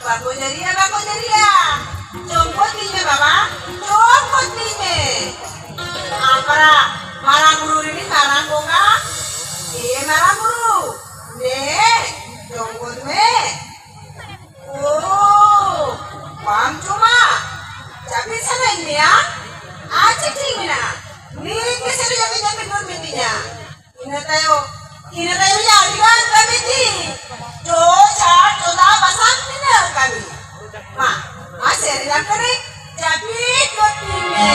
bako jariya. Jompot niya baba. Jompot niya. Para marang guru ini marang boga. Marang guru. Ne. Jompot me. Oh. Pam cuma. Tapi sana ini ya. Aja tingna. Nih kesana jamin nur mentinya. Ina tayo jadi kan kami di. Coba pasang tina kami. Ma, masih ada kali. Jadi kotine.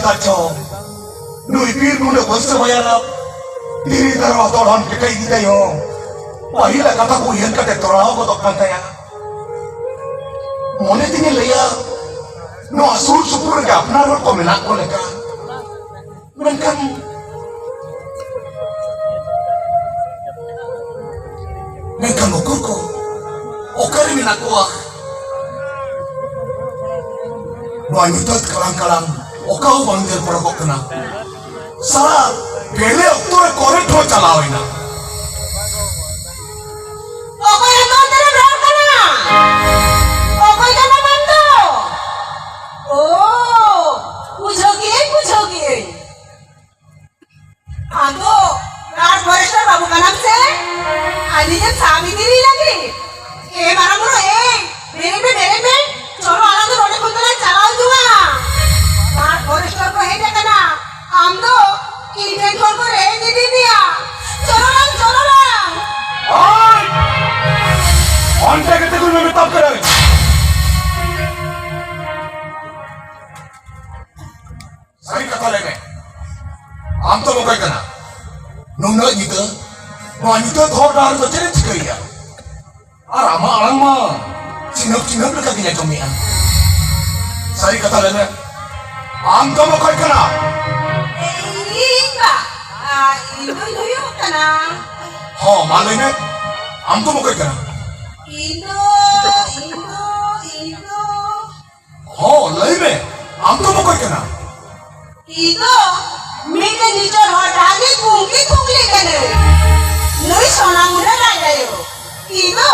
Kacau, nui pir muna bangsa mayarap, diri darah tolong kekai kita yo. Pahila kata ko yan ka tetorao ko tokang kaya. Mone tingin laya. No asul supur ga apna ro ko minak ko leka. Menkan ukur ko. Okari minak ko ah. No anyutat kalang-kalang. Okau banggil perokok kena. Salah. Pele oktor korek ho chalao ina. Okoy na to tara brown ka na. Okoy ka naman to. Oh, pujogi. Ando, राज वरिष्ठ बाबू का नाम से आदि जब सावित्री लगी ए मारा मुरो मेरे पे चलो आना तो रोने खुद ना चलाओ जुआ राज वरिष्ठ को है देखना हम तो इवेंट को रे दे दिया चलो ना Ay! Ante que te कुछ में तब करे सही कथा लेने आम तो मुकाई करना नोंना जिता वहाँ जिता थोड़ा डाल तो चले चिकरिया और आमा आलमा चिनप लगा किया जमीन सही कथा लेने आम तो मुकाई करना इndo yo kana हाँ मान लेने आम तो मुकाई करना indo हाँ लई में आम तो मुकाई करना Ito, mide nitor hodagi kungli kene. Noi sona muna lagayo. Ito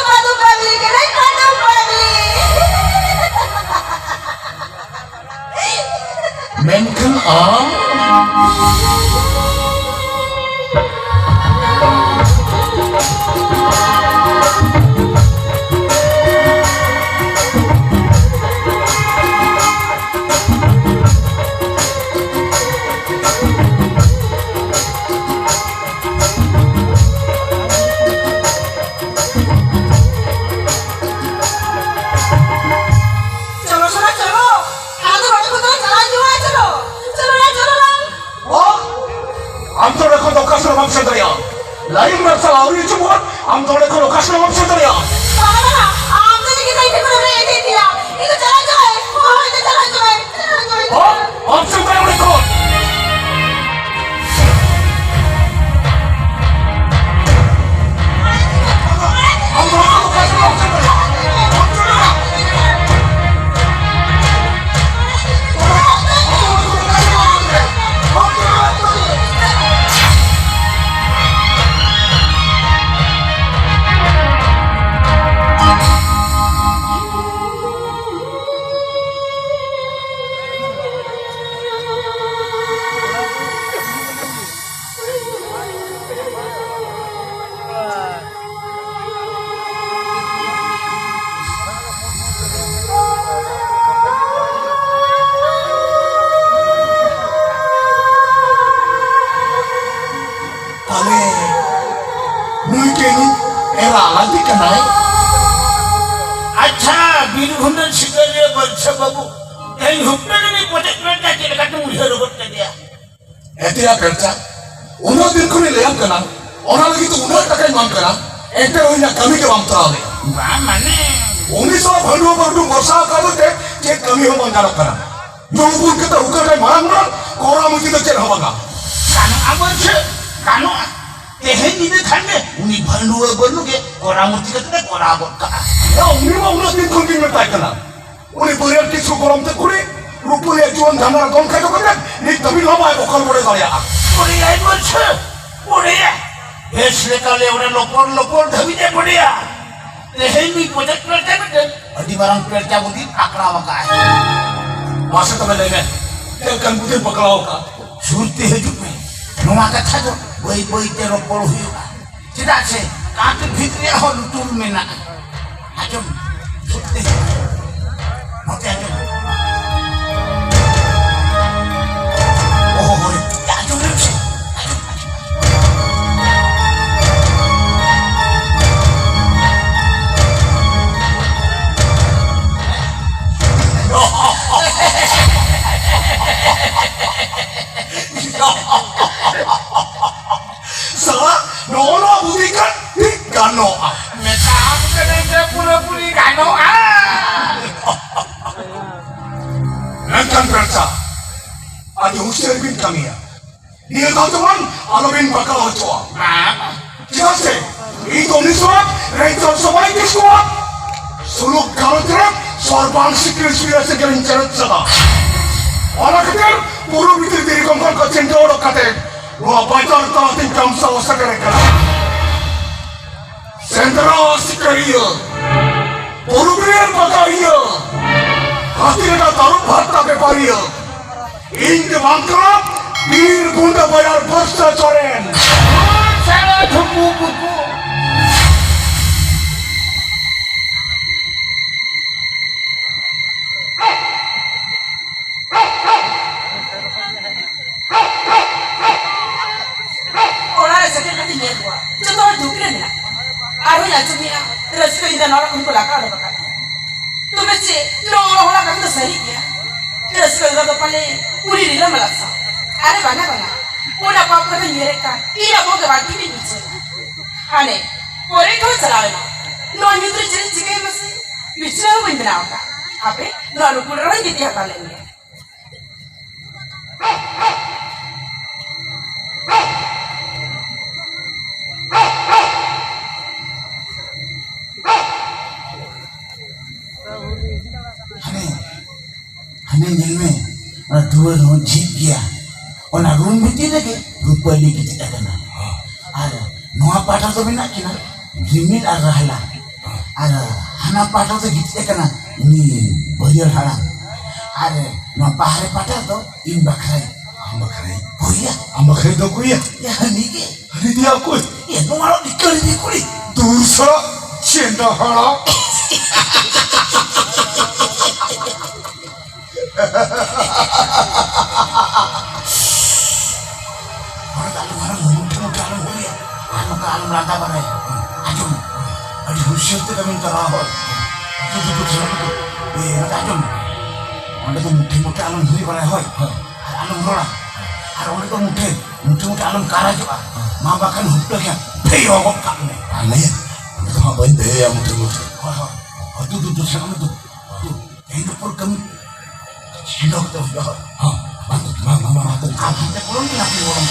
padu family kene padu family. Menken am lain masalah ini cuma am tole ko lokasi nam se tariya Bana, amne ki sai ko re ede diya. Ito chala jaye. Oh, ito chala jaye. oh am se tariya ko am tole ko lokasi nam se tariya lagi kenai अच्छा बीरभूम शिकले वर्ष बाबू कहीं हुक्का नहीं पहुंचे करता के लगा तुम मुझे रोक कर दिया etia kerja uno din ko ni leyam kana ona lagi tu uno takai mam kana ente oina kami ke mam trale वाह मने uni so bhandu borsa kalu te je kami ho mang kana kana jobun ke ta ukar kai marang marang kora muti to chen hobaga कानो तेहे निदे खाने उन्हीं भंडुआ बोलू के कोरामुती का तेरे कोराबोट का ya uni ma uno din ko din metai kana uni buriar ki su koram te kuri rupuri juan dhamara don khai to kana ni tabi lama okal bore daya बोले यार वर्ष बोले यार ऐसे काले उन्हें लोपोर धवी दे बोले यार तेहे नहीं पहुंचे करते बेटे अड़ी बारंग करते बुद्धि आकड़ा वका है masa tabe lenge te kan butin pakalao ka सुनते हैं जो में नुमा का था जो वही तेरो पोल हुई होगा चिदा से कांटे भीतरे हो लुटूर में ना आजो सुनते हैं होते आजो ओह होरे आजो लेट से salah nono budikan ganoa. Meta aku kena pura-pura ganoa. Nangkan berasa. Ada usia bin kami ya. Dia tahu teman, alubin bakal coba. Mama, Jase, itu ni suap, rental semua ini suap. Suluk kalau terang, sorbang sikil sudah sekian jalan sana. Orang kecil, buru bitir diri kongkong kacang jorok katen. Dua pacar tahu tingkam sawo sekarang kan. Sentral sikil buru bitir pakai iya. Hati mereka taruh harta beparia. Ini bangkrut, bir gunda bayar bersa coren. saya tunggu buku. Orang ada sakit hati ni dua. Contoh dukran na. Aru yang cumi na. Terus kau indah orang pun pelakar ada bakat. Tu mesti orang kami tu seri kia. Terus kau indah tu paling uri di dalam laksa. Ada bana. Una apa tu nyereka. Ia mau ke baki ni bicara. Hane, orang kau celawe na. Non itu jadi jika masih bicara pun benar tak. Apa? Non aku orang jadi apa lagi? Hane nyelme, orang dua orang jia, orang room itu lagi rupa ni kita kena. Ada, nuah patah tu benar kena, limit ada halang. Ada, hana patah tu kita kena, ni bayar halang. Ada, nuah pahare patah tu in bakrai. Oh iya, Ambak itu aku ya. ya ni ke, Hari dia aku. ya nuah lo dikali ni kuli. Dosa cinta haram. Orang tak orang muda alam kuliah, anu ke alam lanta mana? Ajum, adi husyat tu kami terawal. Tu selalu tu, nak ajum. Orang tu muda alam kuliah mana hoy? Alam orang, orang tu muda alam kara juga. Mabakan hudak ya, peyo kok kami. Aneh. Itu apa ini yang mudah. Tu selalu tu, itu pun kami. Sino tu ya? Bantu, mama tu. Kita pulang ni nak orang.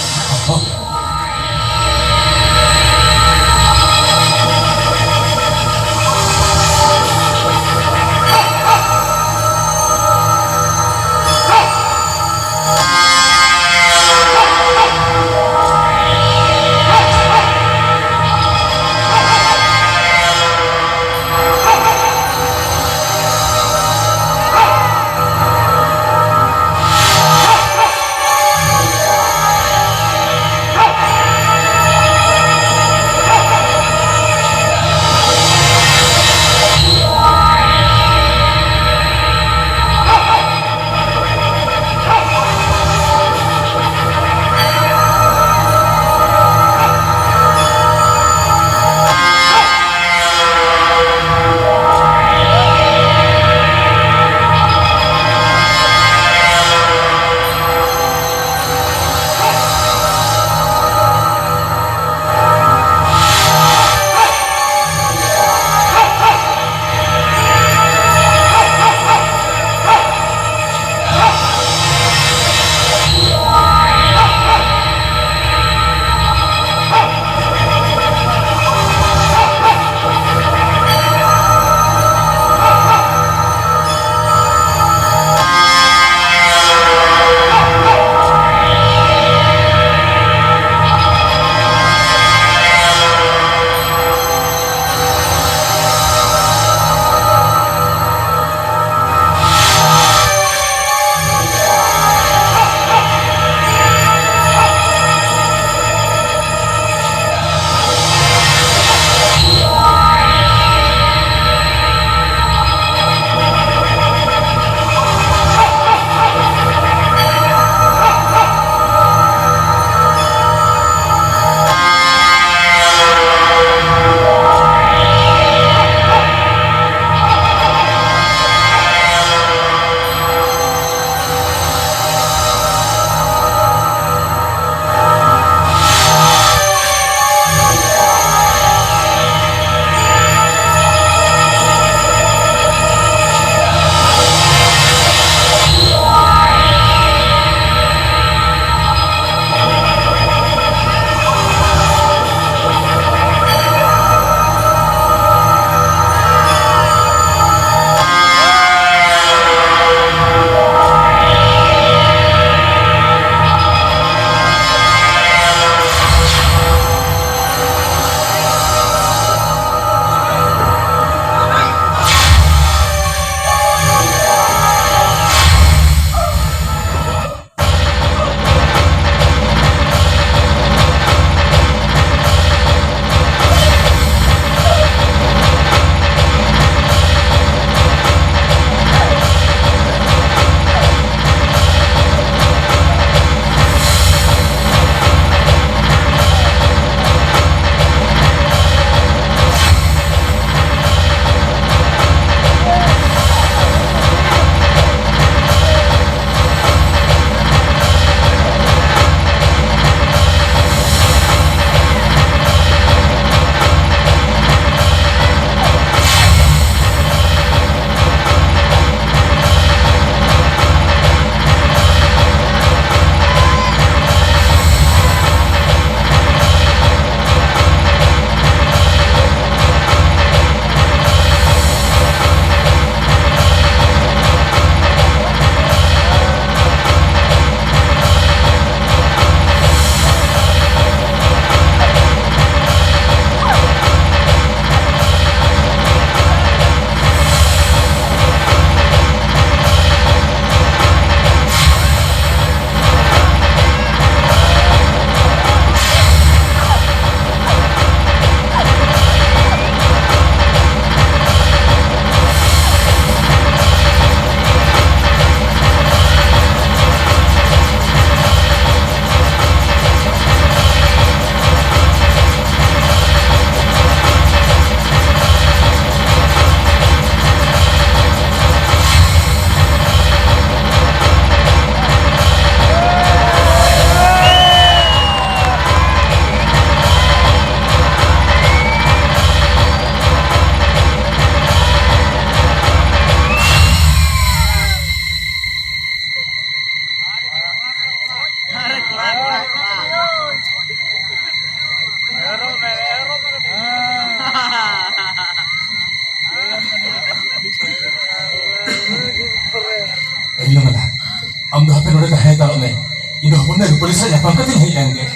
udah tahan kalau me. Ini pun dari polisi aja pangkat ini yang dia.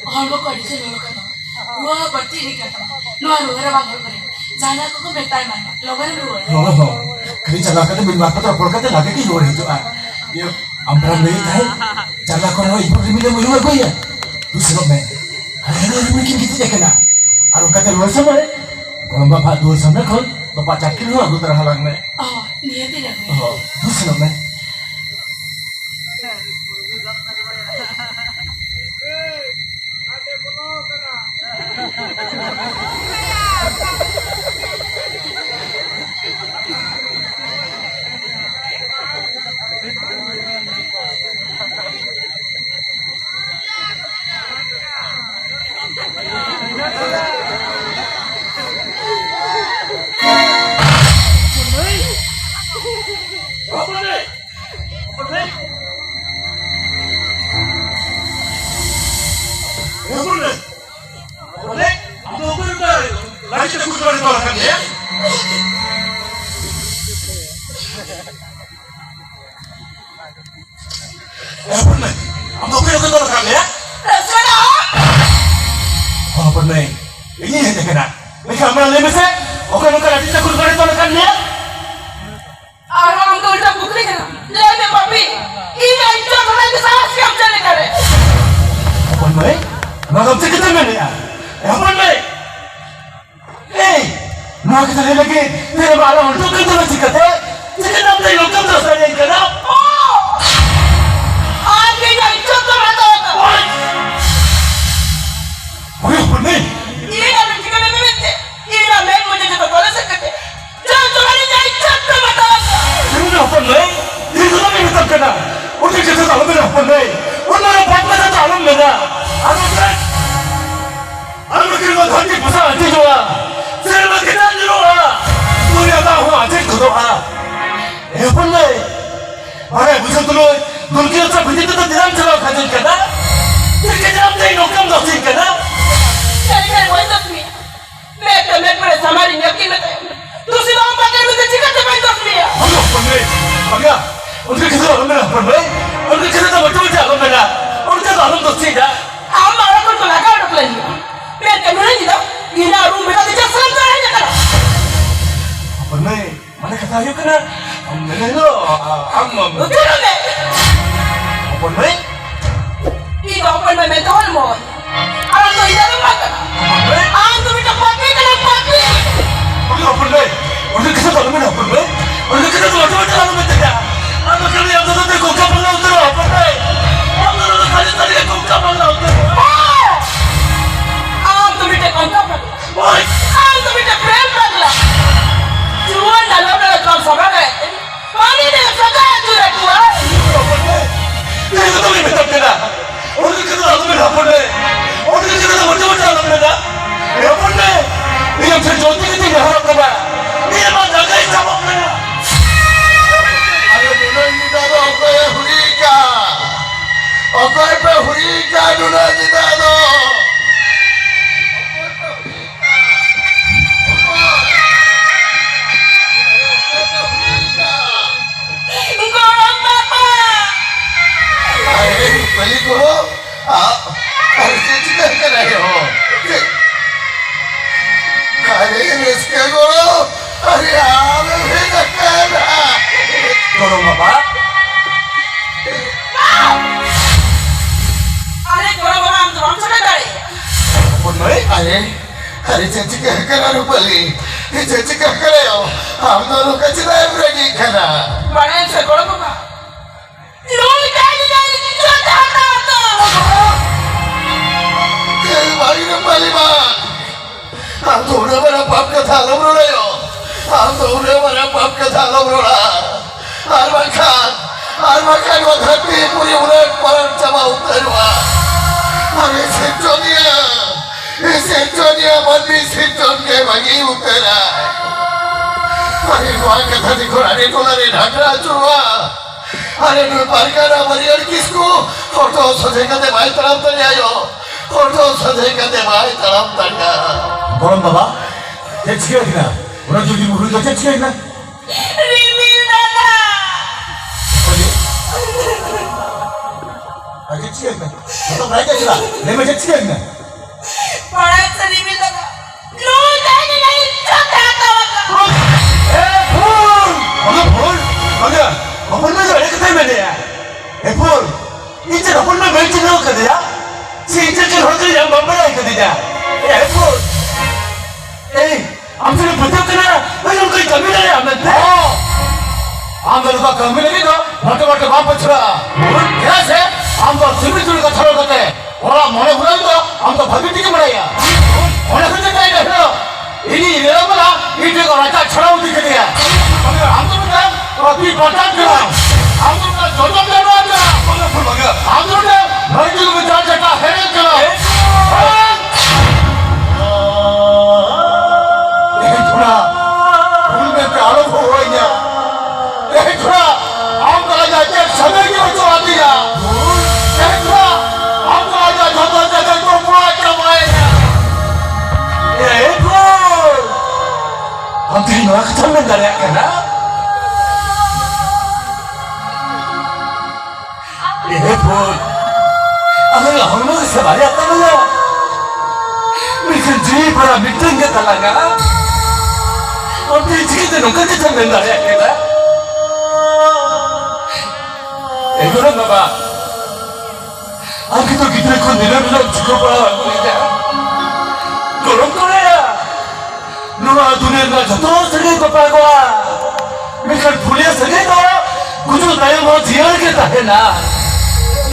Orang kok di sini lokan. Gua berarti ini kata. Lu harus ada bang kore. Jangan aku betai mana. Lokan lu. No. Kali jalan kan bin bapak terpol kata lagi ki luar itu ah. Yo, ampran lagi tahan. Jalan kan ibu rimile mau juga gue ya. Terus lo me. Ada mungkin gitu ya kena. Arung kata luar sama deh. Kalau bapak dua sama kan, bapak cakir lu aku terhalang me. Oh, niat tidak gue. Oh, terus lo me. Ini yang kena. Mereka mana lebih besar? Oke, mereka nanti tak kurang dari tolak dia. Orang tuh udah bukti kan? Jadi papi, ini itu orang yang salah siap jadi kare. Apa nih? Nak kita kita mana ya? Apa nih? Nak kita lagi. Dia malah untuk kita masih kata. Kita nak beli lokal terus saja yang kena. Oh, ini itu tuh mata. Oke, apa nih? Ini ada juga yang memete. Ini ada yang mau jadi kepala sekete. Jangan cuma ini itu tuh mata. Ini apa nih? Ini tu nak kita kena. Oke, kita tahu mana apa nih? Orang apa kita tahu mana? Aku kira tadi pasal itu juga. Saya nak kita juga. Dunia tahu aja itu doa. Apa nih? Ada bukan dulu. Dulu kita begitu tu tidak jalan kajian kena. Kita jangan tengok kamu dah sih kena. Saya itu sih. Mereka pada sama ini aku ingat. Terus itu orang pakai itu juga cepat itu sih. Ayo, pandai. Agak. Untuk kita orang mana? Pandai. Untuk kita tak macam orang mana? Untuk kita orang tu sih dah. Amma orang tu lagi ada lagi. Mereka mana ni dah? Ini rumah mereka tidak selesai aja kan? Pandai. Mana kata ayo kena? Mana lo? Amma. Betul ni. Pandai. Ini apa yang mental mo? Orang tu ini ada apa? Orang tu minta pakai dengan pakai. Agak pandai. Untuk kita orang mana? Pandai. Untuk kita tu macam orang mana tidak? Aku kira yang tu tu kau kapal laut tu pandai. Aku tu kali kau kapal laut tu. Orang tu minta kontak. Baik. Orang tu minta prema lah. Jual dalam dalam sama kan? Pani dia saja tu dah jual. Ini tu ni betul kena. Untuk kita orang mana? Pandai. Untuk kita tu macam orang mana? Ya pandai. Ini yang saya jodi kita ni harap kena. Ini mana guys sama mana? Okoy pe hurika duna jidado. Gorong papa. Aye, beli guru. Harus kita kena yo. Kali ini sekian guru. Hari apa kita kena? Tolong bapak. Ada gorong tu orang sudah dari. Pandai. Hari janji kena beli. Janji kena yo. Ham dono kecil lagi kena. Mana yang saya gorong papa? Lori jadi cerita apa? Bagi beli bang. Ham tu udah mana pap kata lomro yo. Ham tu udah mana pap kata lomro lah. Armakan waktu puri udah parang sama utarwa. Hari sentonia mandi senton ke bagi utara. Hari luar kata di Quran itu lari ढाकरा चुरवा. Hari dulu parkara mariar kisku. Foto saja kate bayi talam tanya yo. Foto saja kate bayi talam tanya. Gorong bapak. Cek kena. Orang jadi murid tu cek kena. Rimil nana. 치겠네. 너도 말겠지라. 내 말에 치겠네. पढ़ाई नहीं लगा रोज आएंगे नहीं चलते आता होगा अपन में जो है कितने में है? एप्पल, इसे अपन में बेच नहीं होगा दिया? सीजन के होते हैं बम्बई आई कर दिया। एप्पल, हम तो पता करना, मैं उनका कमी नहीं है हमें। हम लोग का कमी नहीं तो, मोटे वापस चला। क्या से? हम तो सिमिट्री का थरों करते हैं। और मोने बुला तो, हम तो भगवती के बनाया। मोने कुछ नहीं है। इन्हीं ये लोग ना, इन्हीं को राजा छड़ाऊ दिख दिया। हम तो मतलब अभी पता करा हम तो ना जोजो करवा दिया हम तो ना मर्जी को विचार करता है करा ये थोड़ा फूल में प्यारो हो गया ये थोड़ा हम तो जाके समय की वजह आ दिया ये थोड़ा हम तो आजा जोजो जगह को पूरा करवाएगा ये हम तेरी माँ खत्म में डालें क्या ये फूल अगर हम लोग से बारे आता ना लेकिन जी बड़ा मीटिंग के तलागा और तेरी जी के नौकर के चंदन डाले क्या एक और बाबा आगे तो कितने को दिन में लोग चिको पड़ा बोले क्या गरम करे या 누가 눈에 나 저도 세계 거 빨고 그러니까 불이야 세계도 구조 나야 뭐 지어야겠다 해나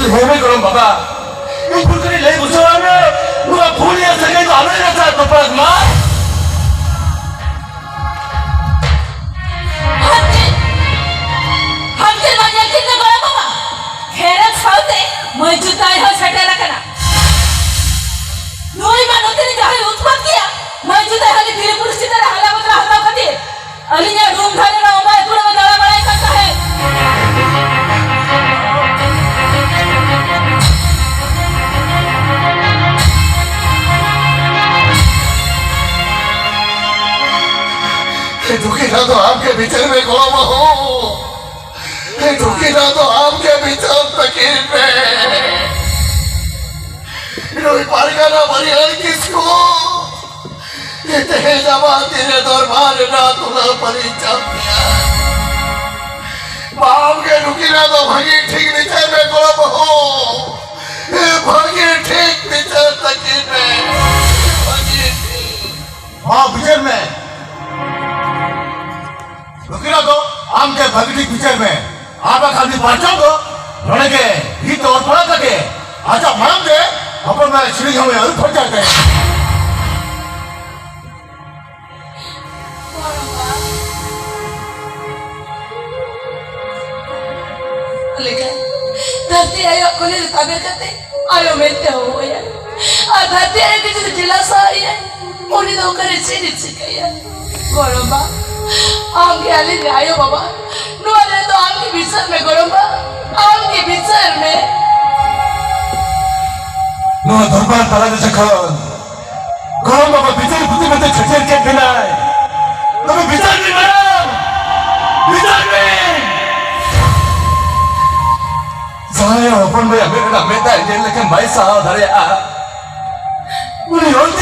해매 그럼 봐봐 이 불길이 내 무서워하면 누가 불이야 세계도 안 하겠다 거 빨고 마 हमके मजा कितना बड़ा बाबा खेरा छावते मौजूदा है सटे रखना नोई मानो तेरे जहाँ उत्पन्न किया मौजूदा है कि धीरे पुरुष की तरह हला बदला होता कभी अलिया रूम खाने ना उमाय पूरा में दड़ा बड़ा करता है दुखीना तो आपके भीतर में गुलाम हो दुखीना तो आपके भीतर फकीर में रोई पारेगा ना मरियान किसको ये जवान तेरे दरबार ना तुला परिचय दिया बाप के दुखीना तो भागी ठीक नीचे में गुलाम हो भागी ठीक नीचे फकीर में भागी हाँ भीतर में रुकिना तो आम के भगती पिक्चर में आप खाली पांचों को लड़े के हित और पड़ा करके आजा मालूम दे अपन में श्री हमें और फट जाते हैं लेकिन धरती आयो कोने ताबे करते आयो मेंटे हो या आ धरती आयो किसी जिला सा है उन्हीं तो करे चीनी चिकया गौरवा आगे आले आयो बाबा नोरे तो आगे बिचर में गौरवा आगे बिचर में 너 덜반 달아주 착한 그런 바바 비자리 붙으면 절대로 깨피나 너무 비자리만 비자리 사야 अपन में हमें ना मैं ता इधर लेकिन भाई साहब धरे आ 우리 언제